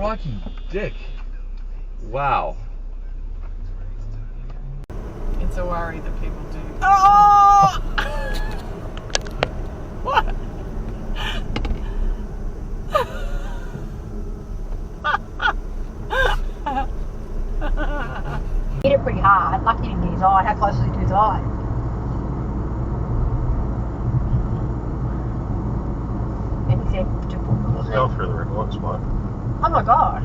Crikey dick. Wow. It's a worry that people do. Oh! What? Hit it pretty hard. Lucky he didn't get his eye. How close was he to his eye? And he said to put Let's go through the red light spot. Oh my god.